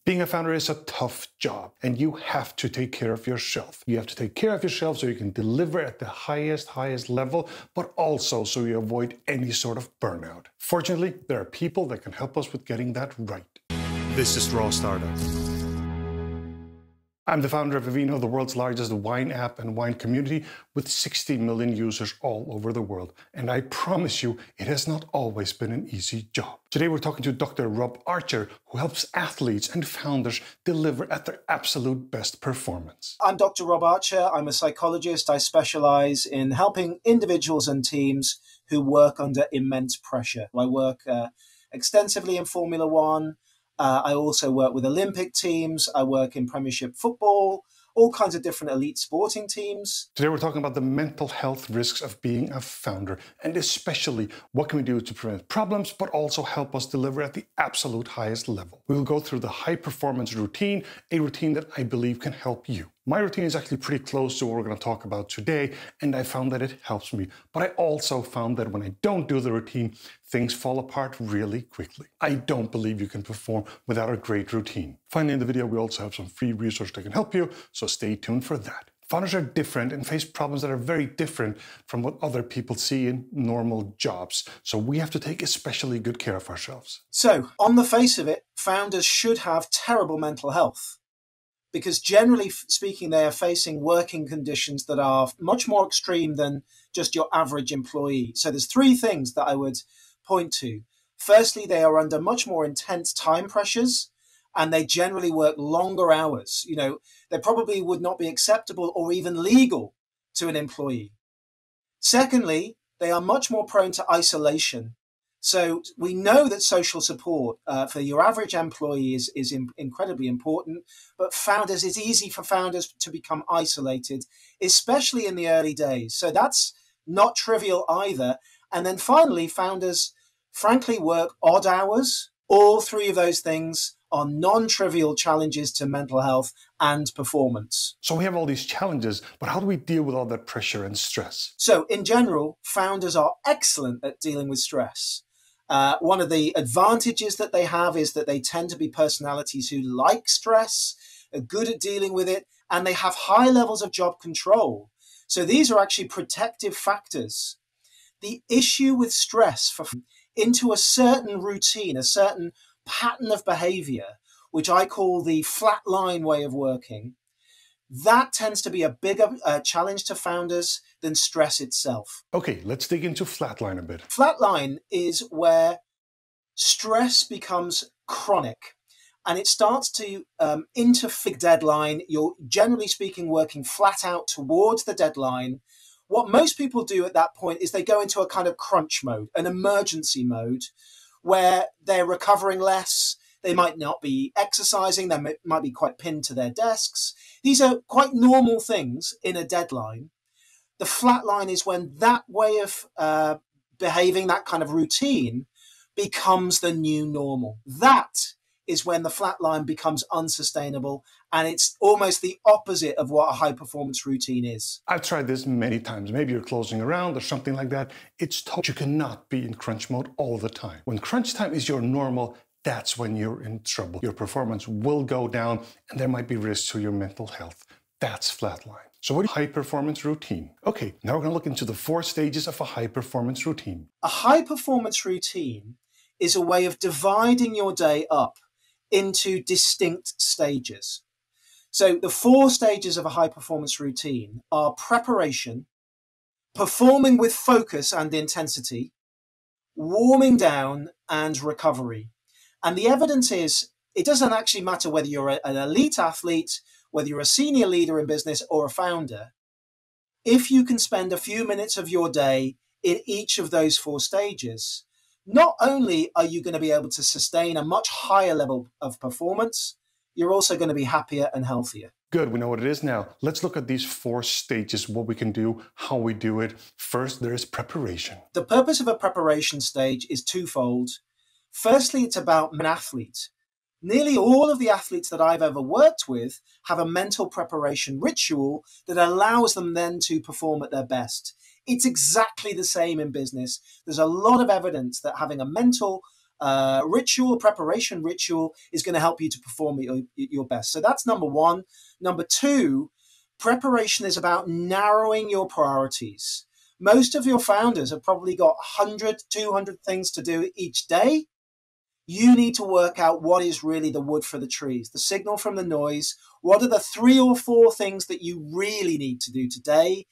Being a founder is a tough job, and you have to take care of yourself. You have to take care of yourself so you can deliver at the highest level, but also so you avoid any sort of burnout. Fortunately, there are people that can help us with getting that right. This is Raw Startup. I'm the founder of Vivino, the world's largest wine app and wine community with 60 million users all over the world. And I promise you, it has not always been an easy job. Today we're talking to Dr. Rob Archer, who helps athletes and founders deliver at their absolute best performance. I'm Dr. Rob Archer. I'm a psychologist. I specialize in helping individuals and teams who work under immense pressure. I work extensively in Formula One. I also work with Olympic teams. I work in Premiership football, all kinds of different elite sporting teams. Today we're talking about the mental health risks of being a founder, and especially what can we do to prevent problems, but also help us deliver at the absolute highest level. We will go through the high performance routine, a routine that I believe can help you. My routine is actually pretty close to what we're going to talk about today, and I found that it helps me. But I also found that when I don't do the routine, things fall apart really quickly. I don't believe you can perform without a great routine. Finally, in the video, we also have some free resources that can help you, so stay tuned for that. Founders are different and face problems that are very different from what other people see in normal jobs. So we have to take especially good care of ourselves. So, on the face of it, founders should have terrible mental health, because generally speaking, they are facing working conditions that are much more extreme than just your average employee. So there's three things that I would point to. Firstly, they are under much more intense time pressures, and they generally work longer hours. You know, they probably would not be acceptable or even legal to an employee. Secondly, they are much more prone to isolation. So we know that social support for your average employee is incredibly important, but founders, it's easy for founders to become isolated, especially in the early days. So that's not trivial either. And then finally, founders frankly work odd hours. All three of those things are non-trivial challenges to mental health and performance. So we have all these challenges, but how do we deal with all that pressure and stress? So in general, founders are excellent at dealing with stress. One of the advantages that they have is that they tend to be personalities who like stress, are good at dealing with it, and they have high levels of job control. So these are actually protective factors. The issue with stress into a certain routine, a certain pattern of behavior, which I call the flatline way of working, that tends to be a bigger challenge to founders than stress itself. Okay, let's dig into flatline a bit. Flatline is where stress becomes chronic and it starts to interfere deadline. You're generally speaking working flat out towards the deadline. What most people do at that point is they go into a kind of crunch mode, an emergency mode, where they're recovering less. They might not be exercising. They might be quite pinned to their desks. These are quite normal things in a deadline. The flat line is when that way of behaving, that kind of routine, becomes the new normal. That is when the flat line becomes unsustainable, and it's almost the opposite of what a high-performance routine is. I've tried this many times. Maybe you're closing around or something like that. It's told you cannot be in crunch mode all the time. When crunch time is your normal, that's when you're in trouble. Your performance will go down, and there might be risks to your mental health. That's flatline. So what is a high-performance routine? Okay, now we're going to look into the 4 stages of a high-performance routine. A high-performance routine is a way of dividing your day up into distinct stages. So the 4 stages of a high-performance routine are preparation, performing with focus and intensity, warming down, and recovery. And the evidence is it doesn't actually matter whether you're an elite athlete, whether you're a senior leader in business or a founder. If you can spend a few minutes of your day in each of those 4 stages, not only are you going to be able to sustain a much higher level of performance, you're also going to be happier and healthier. Good, we know what it is now. Let's look at these 4 stages, what we can do, how we do it. First, there is preparation. The purpose of a preparation stage is twofold. Firstly, it's about an athlete. Nearly all of the athletes that I've ever worked with have a mental preparation ritual that allows them then to perform at their best. It's exactly the same in business. There's a lot of evidence that having a mental preparation ritual is going to help you to perform at your best. So that's number one. Number two, preparation is about narrowing your priorities. Most of your founders have probably got 100, 200 things to do each day. You need to work out what is really the wood for the trees, the signal from the noise. What are the 3 or 4 things that you really need to do today?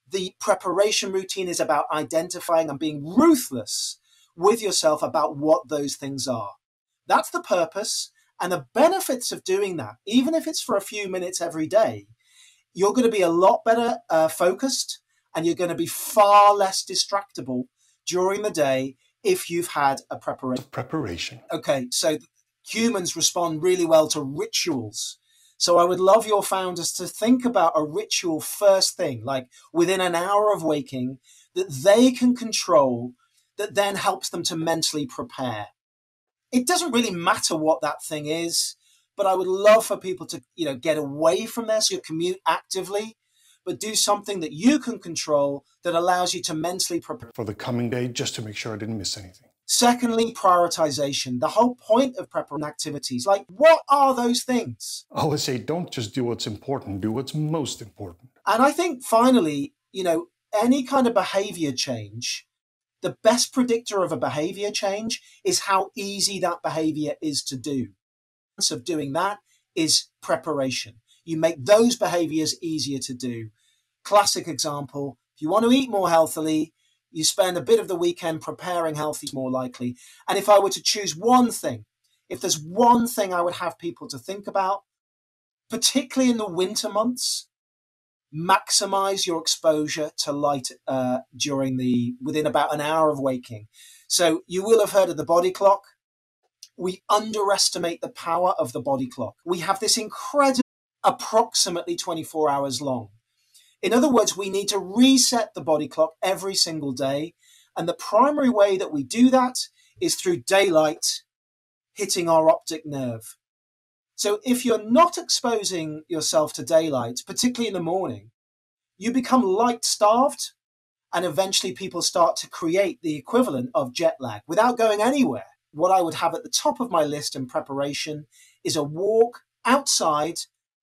The preparation routine is about identifying and being ruthless with yourself about what those things are. That's the purpose. And the benefits of doing that, even if it's for a few minutes every day, you're going to be a lot better focused, and you're going to be far less distractible during the day if you've had a preparation. Okay, so humans respond really well to rituals. So I would love your founders to think about a ritual first thing, like within an hour of waking, that they can control, that then helps them to mentally prepare. It doesn't really matter what that thing is, but I would love for people to, get away from their commute actively, but do something that you can control that allows you to mentally prepare for the coming day, just to make sure I didn't miss anything. Secondly, prioritization. The whole point of preparing activities, like what are those things? I always say, don't just do what's important, do what's most important. And I think finally, any kind of behavior change, the best predictor of a behavior change is how easy that behavior is to do. Of doing that is preparation. You make those behaviors easier to do. Classic example, if you want to eat more healthily, you spend a bit of the weekend preparing healthy, more likely. And if I were to choose one thing, if there's one thing I would have people to think about, particularly in the winter months, maximize your exposure to light within about an hour of waking. So you will have heard of the body clock. We underestimate the power of the body clock. We have this incredible, approximately 24 hours long. In other words, we need to reset the body clock every single day. And the primary way that we do that is through daylight hitting our optic nerve. So if you're not exposing yourself to daylight, particularly in the morning, you become light starved, and eventually people start to create the equivalent of jet lag without going anywhere. What I would have at the top of my list in preparation is a walk outside,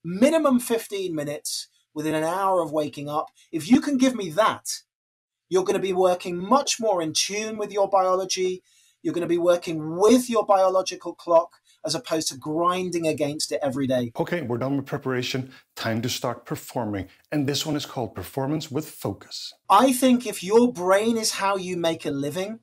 minimum 15 minutes, within an hour of waking up. If you can give me that, you're going to be working much more in tune with your biology. You're going to be working with your biological clock as opposed to grinding against it every day. Okay, we're done with preparation. Time to start performing. And this one is called Performance with Focus. I think if your brain is how you make a living,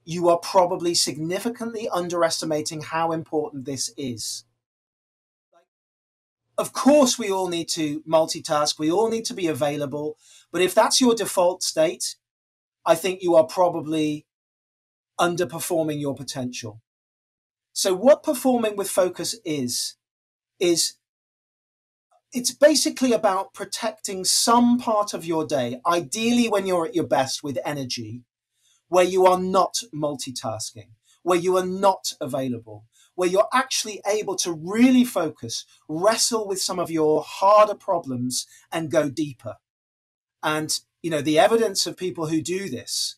you are probably significantly underestimating how important this is. Of course, we all need to multitask. We all need to be available. But if that's your default state, I think you are probably underperforming your potential. So what performing with focus is it's basically about protecting some part of your day, ideally when you're at your best with energy, where you are not multitasking, where you are not available, where you're actually able to really focus, wrestle with some of your harder problems and go deeper. And, the evidence of people who do this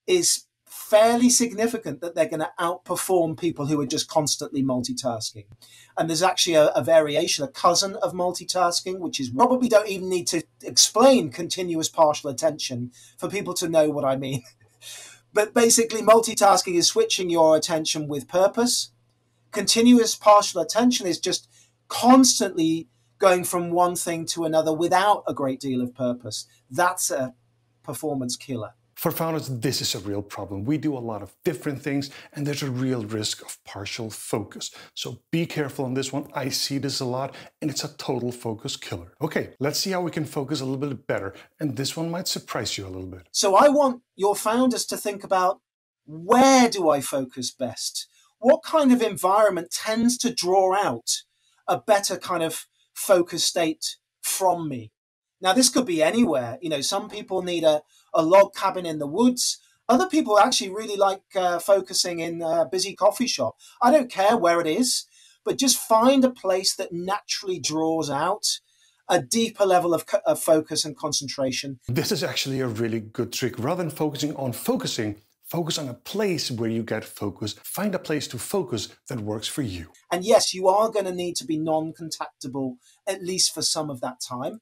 is fairly significant that they're going to outperform people who are just constantly multitasking. And there's actually a variation, a cousin of multitasking, which is probably don't even need to explain continuous partial attention for people to know what I mean. But basically, multitasking is switching your attention with purpose. Continuous partial attention is just constantly going from one thing to another without a great deal of purpose. That's a performance killer. For founders, this is a real problem. We do a lot of different things, and there's a real risk of partial focus. So be careful on this one. I see this a lot, and it's a total focus killer. Okay, let's see how we can focus a little bit better, and this one might surprise you a little bit. So I want your founders to think about, where do I focus best? What kind of environment tends to draw out a better kind of focus state from me? Now, this could be anywhere. Some people need a log cabin in the woods. Other people actually really like focusing in a busy coffee shop. I don't care where it is, but just find a place that naturally draws out a deeper level of focus and concentration. This is actually a really good trick. Rather than focusing on focusing, Focus on a place where you get focus. Find a place to focus that works for you. And yes, you are going to need to be non-contactable, at least for some of that time.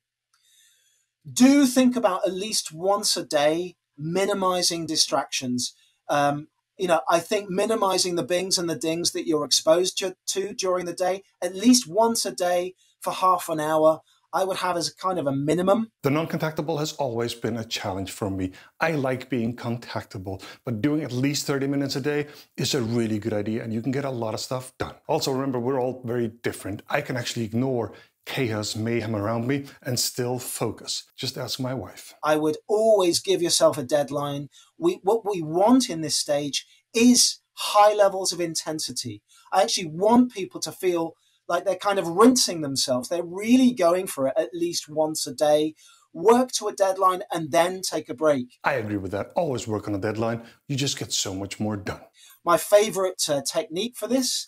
Do think about at least once a day minimizing distractions. I think minimizing the bings and the dings that you're exposed to during the day, at least once a day for half an hour, I would have as a kind of a minimum. The non-contactable has always been a challenge for me. I like being contactable, but doing at least 30 minutes a day is a really good idea, and you can get a lot of stuff done. Also, remember, we're all very different. I can actually ignore chaos, mayhem around me and still focus. Just ask my wife. I would always give yourself a deadline. What we want in this stage is high levels of intensity. I actually want people to feel like they're kind of rinsing themselves. They're really going for it at least once a day. Work to a deadline and then take a break. I agree with that. Always work on a deadline. You just get so much more done. My favorite technique for this,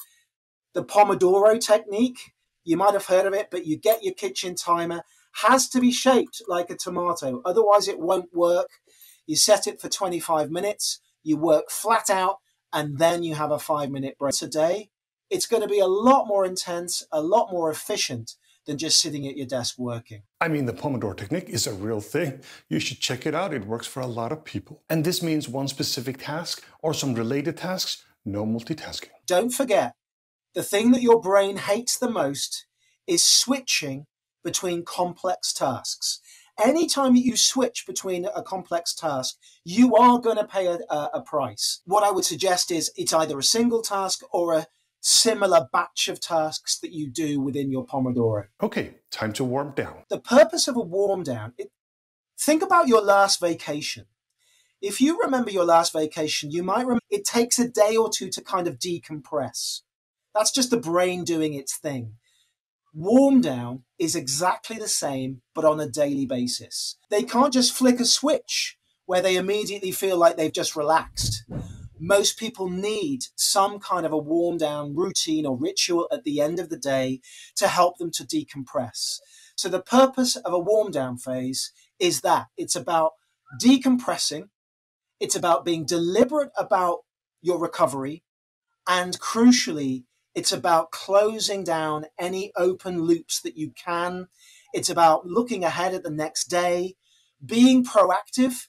the Pomodoro technique. You might have heard of it, but you get your kitchen timer, has to be shaped like a tomato. Otherwise, it won't work. You set it for 25 minutes, you work flat out, and then you have a 5-minute break a day. It's going to be a lot more intense, a lot more efficient than just sitting at your desk working. I mean, the Pomodoro technique is a real thing. You should check it out. It works for a lot of people. And this means one specific task or some related tasks, no multitasking. Don't forget, the thing that your brain hates the most is switching between complex tasks. Anytime you switch between a complex task, you are going to pay a price. What I would suggest is it's either a single task or a similar batch of tasks that you do within your Pomodoro. Okay, time to warm down. The purpose of a warm down, think about your last vacation. If you remember your last vacation, you might remember it takes a day or two to kind of decompress. That's just the brain doing its thing. Warm down is exactly the same, but on a daily basis. They can't just flick a switch where they immediately feel like they've just relaxed. Most people need some kind of a warm down routine or ritual at the end of the day to help them to decompress. So the purpose of a warm down phase is that it's about decompressing. It's about being deliberate about your recovery. And crucially, it's about closing down any open loops that you can. It's about looking ahead at the next day, being proactive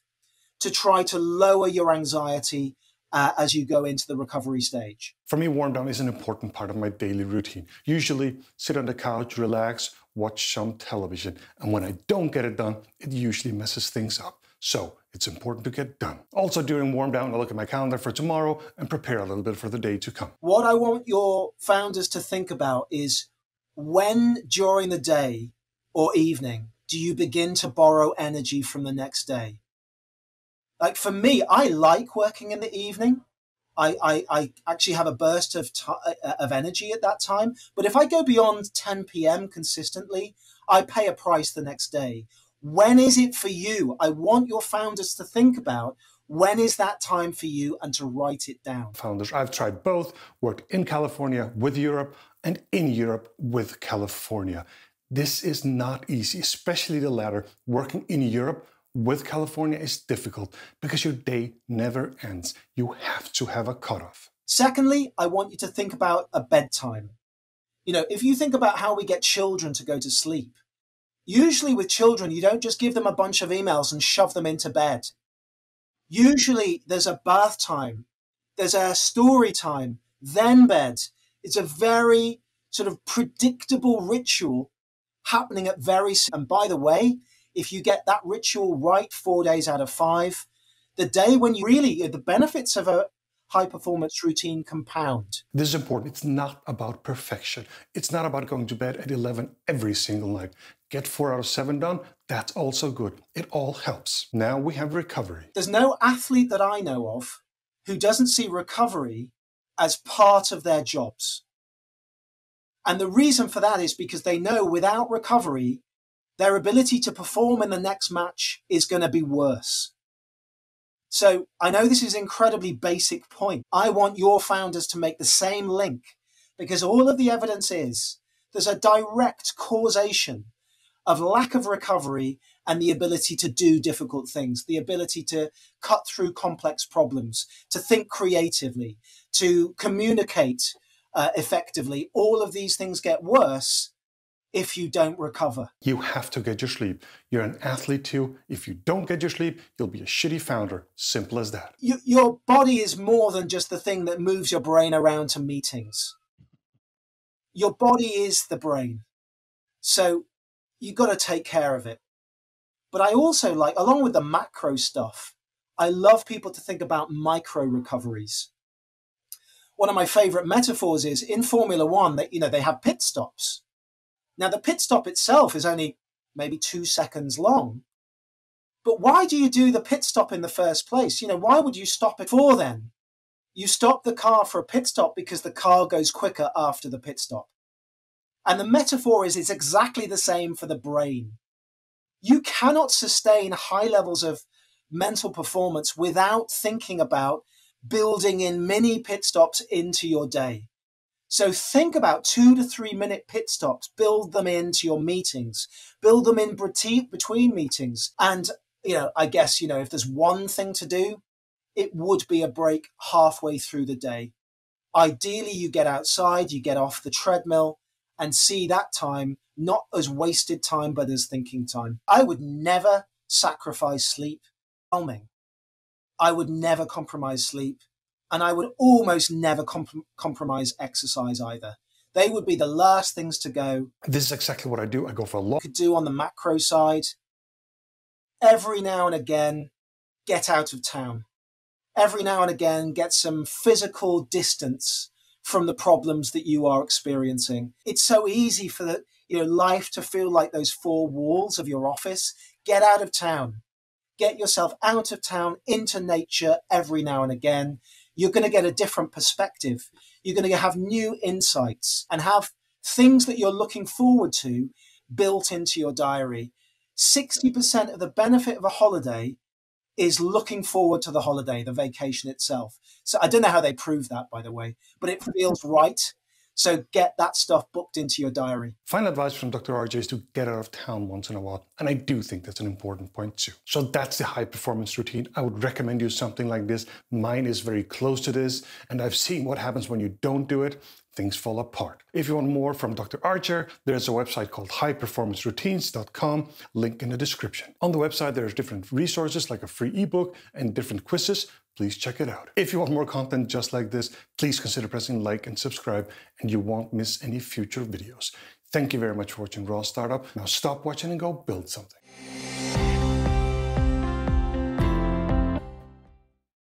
to try to lower your anxiety as you go into the recovery stage. For me, warm down is an important part of my daily routine. Usually sit on the couch, relax, watch some television. And when I don't get it done, it usually messes things up. So it's important to get done. Also during warm down, I look at my calendar for tomorrow and prepare a little bit for the day to come. What I want your founders to think about is when during the day or evening do you begin to borrow energy from the next day? Like for me, I like working in the evening. I actually have a burst of energy at that time. But if I go beyond 10 p.m. consistently, I pay a price the next day. When is it for you? I want your founders to think about when is that time for you and to write it down. Founders, I've tried both, worked in California with Europe and in Europe with California. This is not easy, especially the latter. Working in Europe with California is difficult because your day never ends. You have to have a cutoff. Secondly, I want you to think about a bedtime. If you think about how we get children to go to sleep, usually with children, you don't just give them a bunch of emails and shove them into bed. Usually there's a bath time, there's a story time, then bed. It's a very sort of predictable ritual happening and by the way, if you get that ritual right 4 days out of 5, the day when the benefits of a high performance routine compound. This is important. It's not about perfection. It's not about going to bed at 11 every single night. Get 4 out of 7 done. That's also good. It all helps. Now we have recovery. There's no athlete that I know of who doesn't see recovery as part of their jobs. And the reason for that is because they know without recovery, their ability to perform in the next match is going to be worse. So I know this is an incredibly basic point. I want your founders to make the same link because all of the evidence is there's a direct causation of lack of recovery and the ability to do difficult things, the ability to cut through complex problems, to think creatively, to communicate effectively. All of these things get worse if you don't recover. You have to get your sleep. You're an athlete too. If you don't get your sleep, you'll be a shitty founder. Simple as that. Your body is more than just the thing that moves your brain around to meetings. Your body is the brain. So you've got to take care of it. But I also like, along with the macro stuff, I love people to think about micro recoveries. One of my favorite metaphors is in Formula One that, they have pit stops. Now, the pit stop itself is only maybe 2 seconds long. But why do you do the pit stop in the first place? Why would you stop it before then? You stop the car for a pit stop because the car goes quicker after the pit stop. And the metaphor is it's exactly the same for the brain. You cannot sustain high levels of mental performance without thinking about building in mini pit stops into your day. So think about 2 to 3 minute pit stops, build them into your meetings, build them in between meetings. And, I guess, if there's one thing to do, it would be a break halfway through the day. Ideally, you get outside, you get off the treadmill and see that time not as wasted time, but as thinking time. I would never sacrifice sleep. I would never compromise sleep. And I would almost never compromise exercise either. They would be the last things to go. This is exactly what I do. I go for a lot. Could do on the macro side. Every now and again, get out of town. Every now and again, get some physical distance from the problems that you are experiencing. It's so easy for life to feel like those 4 walls of your office. Get out of town. Get yourself out of town into nature every now and again. You're going to get a different perspective. You're going to have new insights and have things that you're looking forward to built into your diary. 60% of the benefit of a holiday is looking forward to the holiday, the vacation itself. So I don't know how they prove that, by the way, but it feels right. So get that stuff booked into your diary. Final advice from Dr. RJ is to get out of town once in a while. And I do think that's an important point too. So that's the high performance routine. I would recommend you something like this. Mine is very close to this. And I've seen what happens when you don't do it. Things fall apart. If you want more from Dr. Archer, there's a website called highperformanceroutines.com, link in the description. On the website, there's different resources like a free ebook and different quizzes. Please check it out. If you want more content just like this, please consider pressing like and subscribe, and you won't miss any future videos. Thank you very much for watching Raw Startup. Now stop watching and go build something.